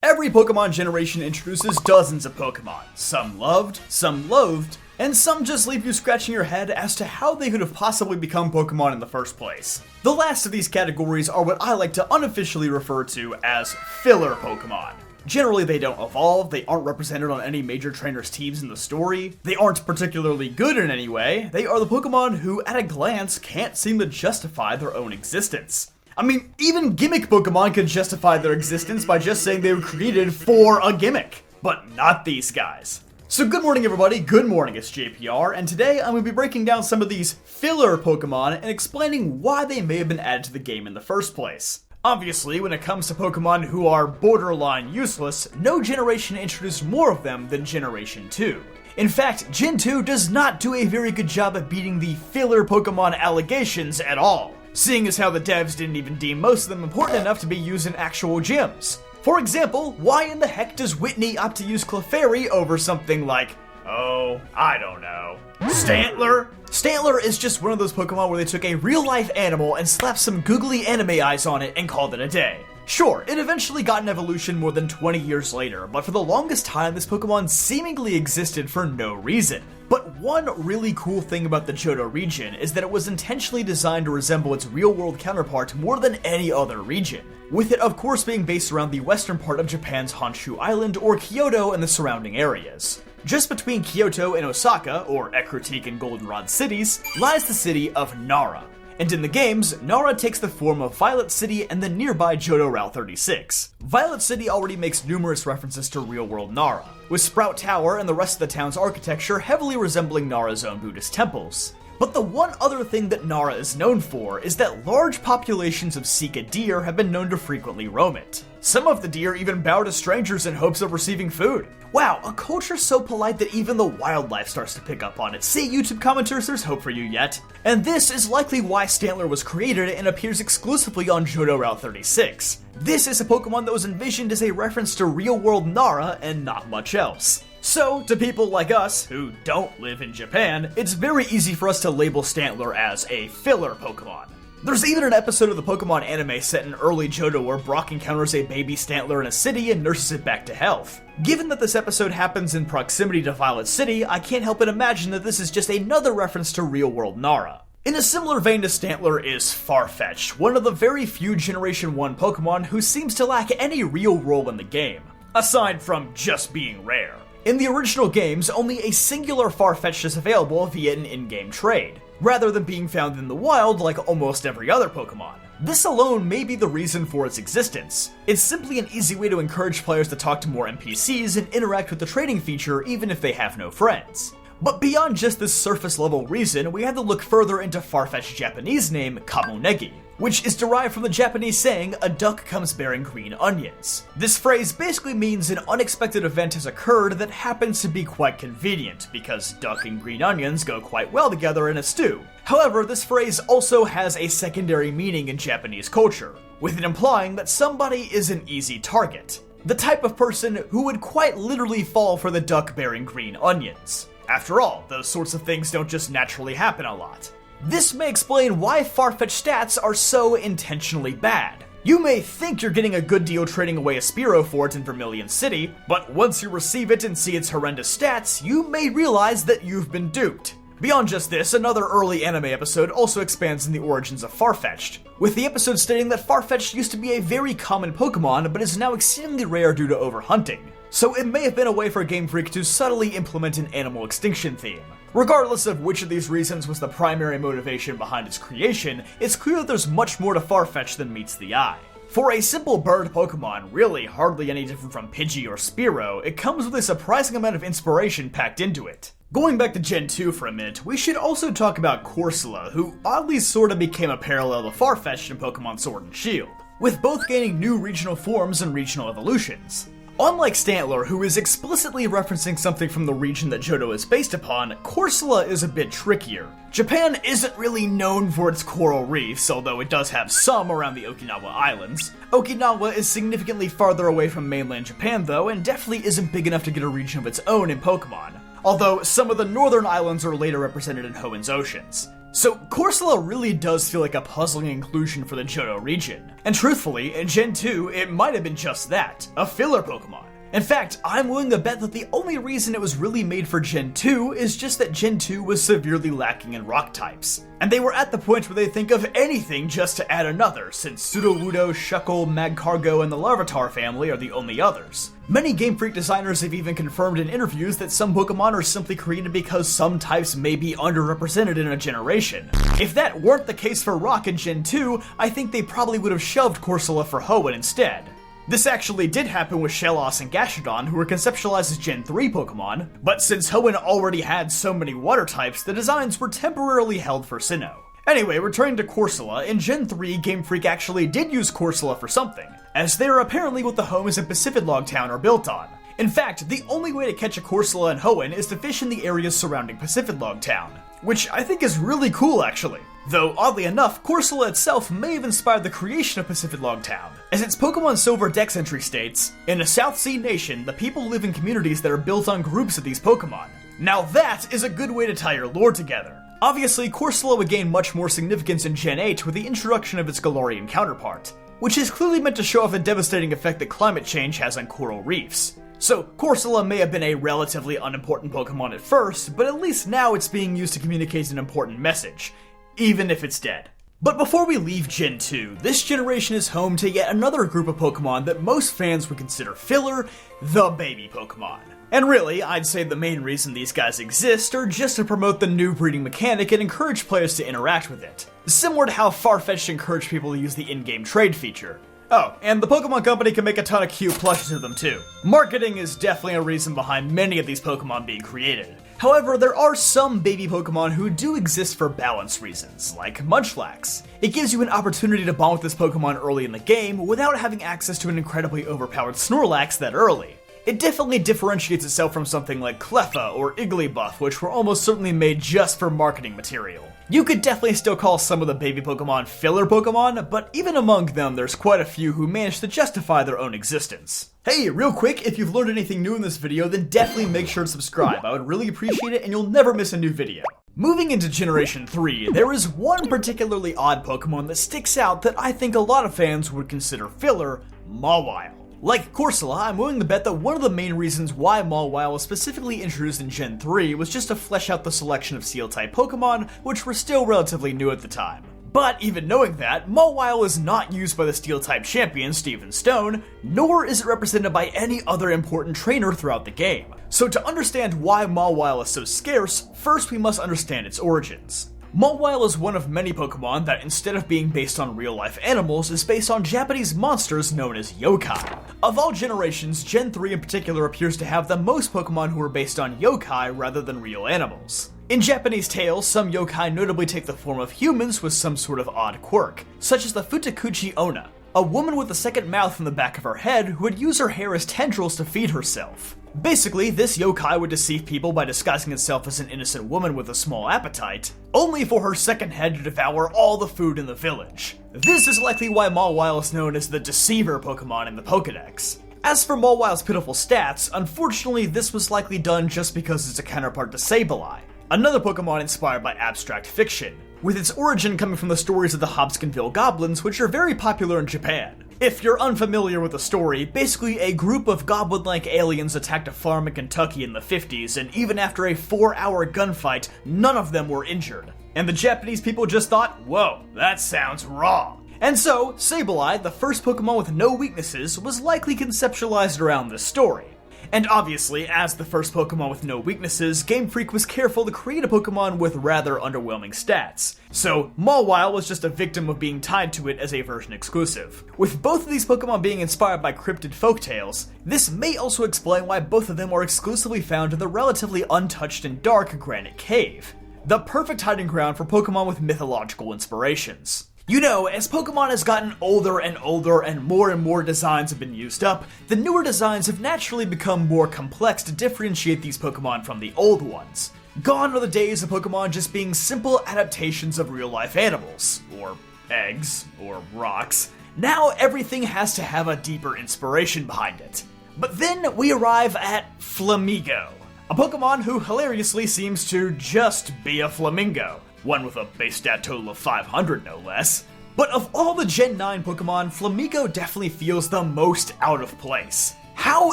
Every Pokemon generation introduces dozens of Pokemon, some loved, some loathed, and some just leave you scratching your head as to how they could have possibly become Pokemon in the first place. The last of these categories are what I like to unofficially refer to as filler Pokemon. Generally, they don't evolve, they aren't represented on any major trainers' teams in the story, they aren't particularly good in any way, they are the Pokemon who, at a glance, can't seem to justify their own existence. I mean, even gimmick Pokemon can justify their existence by just saying they were created for a gimmick. But not these guys. So good morning everybody, good morning, it's JPR, and today I'm going to be breaking down some of these filler Pokemon and explaining why they may have been added to the game in the first place. Obviously, when it comes to Pokemon who are borderline useless, no generation introduced more of them than Generation 2. In fact, Gen 2 does not do a very good job at beating the filler Pokemon allegations at all, seeing as how the devs didn't even deem most of them important enough to be used in actual gyms. For example, why in the heck does Whitney opt to use Clefairy over something like, oh, I don't know, Stantler? Stantler is just one of those Pokemon where they took a real-life animal and slapped some googly anime eyes on it and called it a day. Sure, it eventually got an evolution more than 20 years later, but for the longest time this Pokemon seemingly existed for no reason. But one really cool thing about the Johto region is that it was intentionally designed to resemble its real-world counterpart more than any other region, with it of course being based around the western part of Japan's Honshu Island or Kyoto and the surrounding areas. Just between Kyoto and Osaka, or Ecruteak and Goldenrod cities, lies the city of Nara. And in the games, Nara takes the form of Violet City and the nearby Johto Route 36. Violet City already makes numerous references to real-world Nara, with Sprout Tower and the rest of the town's architecture heavily resembling Nara's own Buddhist temples. But the one other thing that Nara is known for is that large populations of Sika deer have been known to frequently roam it. Some of the deer even bow to strangers in hopes of receiving food. Wow, a culture so polite that even the wildlife starts to pick up on it. See, YouTube commenters, there's hope for you yet. And this is likely why Stantler was created and appears exclusively on Johto Route 36. This is a Pokemon that was envisioned as a reference to real-world Nara and not much else. So, to people like us, who don't live in Japan, it's very easy for us to label Stantler as a filler Pokemon. There's even an episode of the Pokemon anime set in early Johto where Brock encounters a baby Stantler in a city and nurses it back to health. Given that this episode happens in proximity to Violet City, I can't help but imagine that this is just another reference to real-world Nara. In a similar vein to Stantler is Farfetch'd, one of the very few Generation 1 Pokemon who seems to lack any real role in the game, aside from just being rare. In the original games, only a singular Farfetch'd is available via an in-game trade, rather than being found in the wild like almost every other Pokemon. This alone may be the reason for its existence. It's simply an easy way to encourage players to talk to more NPCs and interact with the trading feature even if they have no friends. But beyond just this surface level reason, we had to look further into Farfetch'd's Japanese name, Kamonegi, which is derived from the Japanese saying, a duck comes bearing green onions. This phrase basically means an unexpected event has occurred that happens to be quite convenient, because duck and green onions go quite well together in a stew. However, this phrase also has a secondary meaning in Japanese culture, with it implying that somebody is an easy target. The type of person who would quite literally fall for the duck bearing green onions. After all, those sorts of things don't just naturally happen a lot. This may explain why Farfetch'd stats are so intentionally bad. You may think you're getting a good deal trading away a Spearow for it in Vermilion City, but once you receive it and see its horrendous stats, you may realize that you've been duped. Beyond just this, another early anime episode also expands on the origins of Farfetch'd, with the episode stating that Farfetch'd used to be a very common Pokemon, but is now exceedingly rare due to overhunting. So it may have been a way for Game Freak to subtly implement an animal extinction theme. Regardless of which of these reasons was the primary motivation behind its creation, it's clear that there's much more to Farfetch'd than meets the eye. For a simple bird Pokemon, really hardly any different from Pidgey or Spearow, it comes with a surprising amount of inspiration packed into it. Going back to Gen 2 for a minute, we should also talk about Corsola, who oddly sorta became a parallel to Farfetch'd in Pokemon Sword and Shield, with both gaining new regional forms and regional evolutions. Unlike Stantler, who is explicitly referencing something from the region that Johto is based upon, Corsola is a bit trickier. Japan isn't really known for its coral reefs, although it does have some around the Okinawa Islands. Okinawa is significantly farther away from mainland Japan though, and definitely isn't big enough to get a region of its own in Pokemon, although some of the northern islands are later represented in Hoenn Oceans. So Corsola really does feel like a puzzling inclusion for the Johto region. And truthfully, in Gen 2, it might have been just that, a filler Pokemon. In fact, I'm willing to bet that the only reason it was really made for Gen 2 is just that Gen 2 was severely lacking in rock types. And they were at the point where they think of anything just to add another, since Sudowoodo, Shuckle, Magcargo, and the Larvitar family are the only others. Many Game Freak designers have even confirmed in interviews that some Pokemon are simply created because some types may be underrepresented in a generation. If that weren't the case for Rock in Gen 2, I think they probably would have shelved Corsola for Hoenn instead. This actually did happen with Shellos and Gastrodon, who were conceptualized as Gen 3 Pokemon, but since Hoenn already had so many water types, the designs were temporarily held for Sinnoh. Anyway, returning to Corsola, in Gen 3, Game Freak actually did use Corsola for something, as they are apparently what the homes in Pacific-Log Town are built on. In fact, the only way to catch a Corsola in Hoenn is to fish in the areas surrounding Pacific-Log Town, which I think is really cool actually. Though, oddly enough, Corsola itself may have inspired the creation of Pacific-Log Town. As its Pokemon Silver Dex entry states, in a South Sea nation, the people live in communities that are built on groups of these Pokemon. Now that is a good way to tie your lore together. Obviously, Corsola would gain much more significance in Gen 8 with the introduction of its Galarian counterpart, which is clearly meant to show off the devastating effect that climate change has on coral reefs. So, Corsola may have been a relatively unimportant Pokemon at first, but at least now it's being used to communicate an important message, even if it's dead. But before we leave Gen 2, this generation is home to yet another group of Pokemon that most fans would consider filler, the baby Pokemon. And really, I'd say the main reason these guys exist are just to promote the new breeding mechanic and encourage players to interact with it. Similar to how Farfetch'd encouraged people to use the in-game trade feature. Oh, and the Pokemon Company can make a ton of cute plushes of them too. Marketing is definitely a reason behind many of these Pokemon being created. However, there are some baby Pokemon who do exist for balance reasons, like Munchlax. It gives you an opportunity to bond with this Pokemon early in the game without having access to an incredibly overpowered Snorlax that early. It definitely differentiates itself from something like Cleffa or Igglybuff, which were almost certainly made just for marketing material. You could definitely still call some of the baby Pokemon filler Pokemon, but even among them there's quite a few who manage to justify their own existence. Hey, real quick, if you've learned anything new in this video, then definitely make sure to subscribe. I would really appreciate it and you'll never miss a new video. Moving into Generation 3, there is one particularly odd Pokemon that sticks out that I think a lot of fans would consider filler, Mawile. Like Corsola, I'm willing to bet that one of the main reasons why Mawile was specifically introduced in Gen 3 was just to flesh out the selection of Steel-type Pokemon, which were still relatively new at the time. But even knowing that, Mawile is not used by the Steel-type champion Steven Stone, nor is it represented by any other important trainer throughout the game. So to understand why Mawile is so scarce, first we must understand its origins. Mawile is one of many Pokemon that, instead of being based on real-life animals, is based on Japanese monsters known as yokai. Of all generations, Gen 3 in particular appears to have the most Pokemon who are based on yokai rather than real animals. In Japanese tales, some yokai notably take the form of humans with some sort of odd quirk, such as the Futakuchi Onna, a woman with a second mouth in the back of her head who would use her hair as tendrils to feed herself. Basically, this yokai would deceive people by disguising itself as an innocent woman with a small appetite, only for her second head to devour all the food in the village. This is likely why Mawile is known as the Deceiver Pokemon in the Pokedex. As for Mawile's pitiful stats, unfortunately this was likely done just because it's a counterpart to Sableye, another Pokemon inspired by abstract fiction, with its origin coming from the stories of the Hobsonville Goblins, which are very popular in Japan. If you're unfamiliar with the story, basically a group of goblin-like aliens attacked a farm in Kentucky in the 50s, and even after a 4-hour gunfight, none of them were injured. And the Japanese people just thought, whoa, that sounds wrong. And so, Sableye, the first Pokemon with no weaknesses, was likely conceptualized around this story. And obviously, as the first Pokemon with no weaknesses, Game Freak was careful to create a Pokemon with rather underwhelming stats. So, Mawile was just a victim of being tied to it as a version exclusive. With both of these Pokemon being inspired by cryptid folktales, this may also explain why both of them are exclusively found in the relatively untouched and dark Granite Cave, the perfect hiding ground for Pokemon with mythological inspirations. You know, as Pokemon has gotten older and more designs have been used up, the newer designs have naturally become more complex to differentiate these Pokemon from the old ones. Gone are the days of Pokemon just being simple adaptations of real-life animals, or eggs, or rocks. Now everything has to have a deeper inspiration behind it. But then we arrive at Flamigo, a Pokemon who hilariously seems to just be a flamingo. one with a base stat total of 500 no less. But of all the Gen 9 Pokemon, Flamigo definitely feels the most out of place. How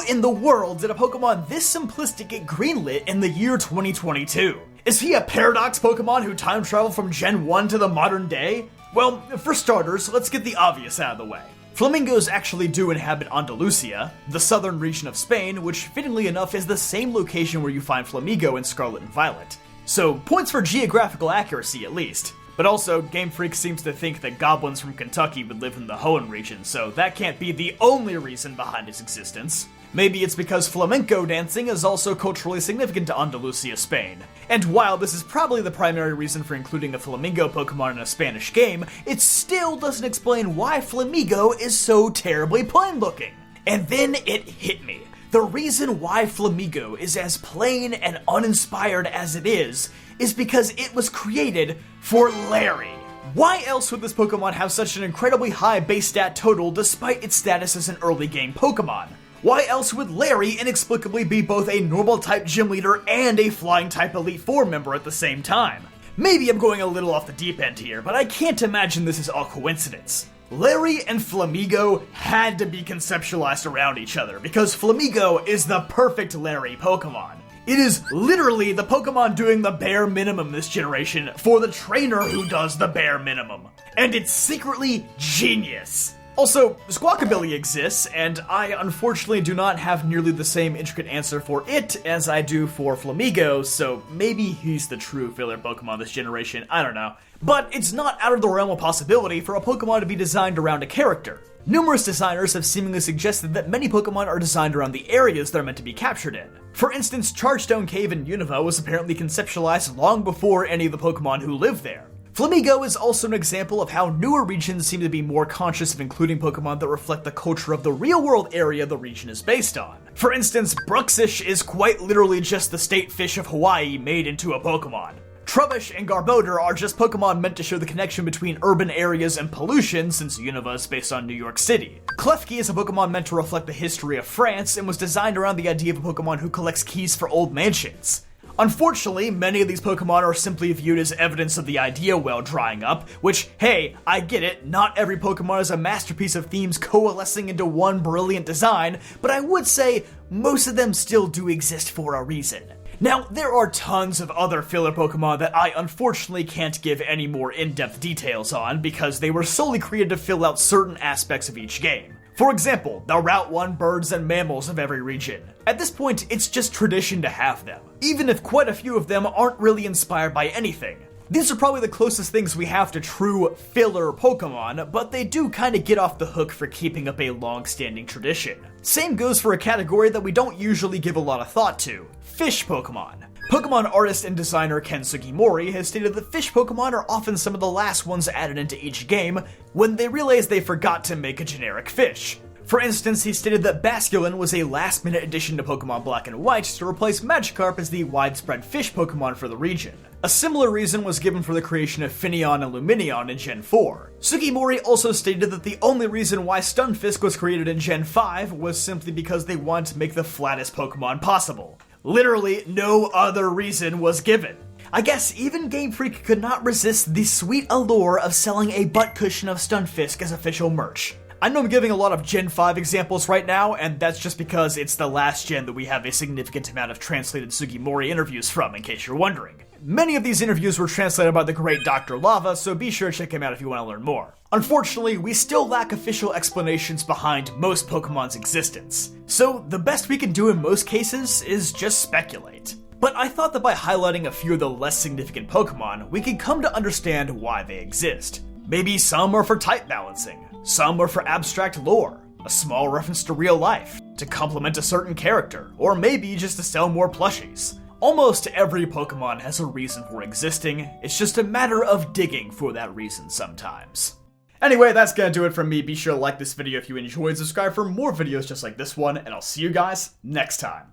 in the world did a Pokemon this simplistic get greenlit in the year 2022? Is he a paradox Pokemon who time traveled from Gen 1 to the modern day? Well, for starters, let's get the obvious out of the way. Flamingos actually do inhabit Andalusia, the southern region of Spain, which fittingly enough is the same location where you find Flamigo in Scarlet and Violet. So, points for geographical accuracy at least. But also, Game Freak seems to think that goblins from Kentucky would live in the Hoenn region, so that can't be the only reason behind its existence. Maybe it's because flamenco dancing is also culturally significant to Andalusia, Spain. And while this is probably the primary reason for including a flamingo Pokemon in a Spanish game, it still doesn't explain why Flamigo is so terribly plain looking. And then it hit me. The reason why Flamigo is as plain and uninspired as it is because it was created for Larry. Why else would this Pokemon have such an incredibly high base stat total despite its status as an early game Pokemon? Why else would Larry inexplicably be both a normal type gym leader and a flying type Elite Four member at the same time? Maybe I'm going a little off the deep end here, but I can't imagine this is all coincidence. Larry and Flamigo had to be conceptualized around each other because Flamigo is the perfect Larry Pokemon. It is literally the Pokemon doing the bare minimum this generation for the trainer who does the bare minimum. And it's secretly genius. Also, Squawkabilly exists, and I unfortunately do not have nearly the same intricate answer for it as I do for Flamigo, so maybe he's the true filler Pokemon this generation, I don't know. But it's not out of the realm of possibility for a Pokemon to be designed around a character. Numerous designers have seemingly suggested that many Pokemon are designed around the areas they're meant to be captured in. For instance, Chargestone Cave in Unova was apparently conceptualized long before any of the Pokemon who live there. Flamigo is also an example of how newer regions seem to be more conscious of including Pokemon that reflect the culture of the real-world area the region is based on. For instance, Bruxish is quite literally just the state fish of Hawaii made into a Pokemon. Trubbish and Garbodor are just Pokemon meant to show the connection between urban areas and pollution, since Unova is based on New York City. Klefki is a Pokemon meant to reflect the history of France and was designed around the idea of a Pokemon who collects keys for old mansions. Unfortunately, many of these Pokemon are simply viewed as evidence of the idea well drying up, which, hey, I get it, not every Pokemon is a masterpiece of themes coalescing into one brilliant design, but I would say most of them still do exist for a reason. Now, there are tons of other filler Pokemon that I unfortunately can't give any more in-depth details on because they were solely created to fill out certain aspects of each game. For example, the Route 1 birds and mammals of every region. At this point, it's just tradition to have them, even if quite a few of them aren't really inspired by anything. These are probably the closest things we have to true filler Pokemon, but they do kinda get off the hook for keeping up a long-standing tradition. Same goes for a category that we don't usually give a lot of thought to, fish Pokemon. Pokemon artist and designer Ken Sugimori has stated that fish Pokemon are often some of the last ones added into each game when they realize they forgot to make a generic fish. For instance, he stated that Basculin was a last-minute addition to Pokemon Black and White to replace Magikarp as the widespread fish Pokemon for the region. A similar reason was given for the creation of Finneon and Lumineon in Gen 4. Sugimori also stated that the only reason why Stunfisk was created in Gen 5 was simply because they wanted to make the flattest Pokemon possible. Literally, no other reason was given. I guess even Game Freak could not resist the sweet allure of selling a butt cushion of Stunfisk as official merch. I know I'm giving a lot of Gen 5 examples right now, and that's just because it's the last gen that we have a significant amount of translated Sugimori interviews from, in case you're wondering. Many of these interviews were translated by the great Dr. Lava, so be sure to check him out if you want to learn more. Unfortunately, we still lack official explanations behind most Pokemon's existence, so the best we can do in most cases is just speculate. But I thought that by highlighting a few of the less significant Pokemon, we could come to understand why they exist. Maybe some are for type balancing, some are for abstract lore, a small reference to real life, to complement a certain character, or maybe just to sell more plushies. Almost every Pokemon has a reason for existing, it's just a matter of digging for that reason sometimes. Anyway, that's gonna do it from me. Be sure to like this video if you enjoyed, subscribe for more videos just like this one, and I'll see you guys next time.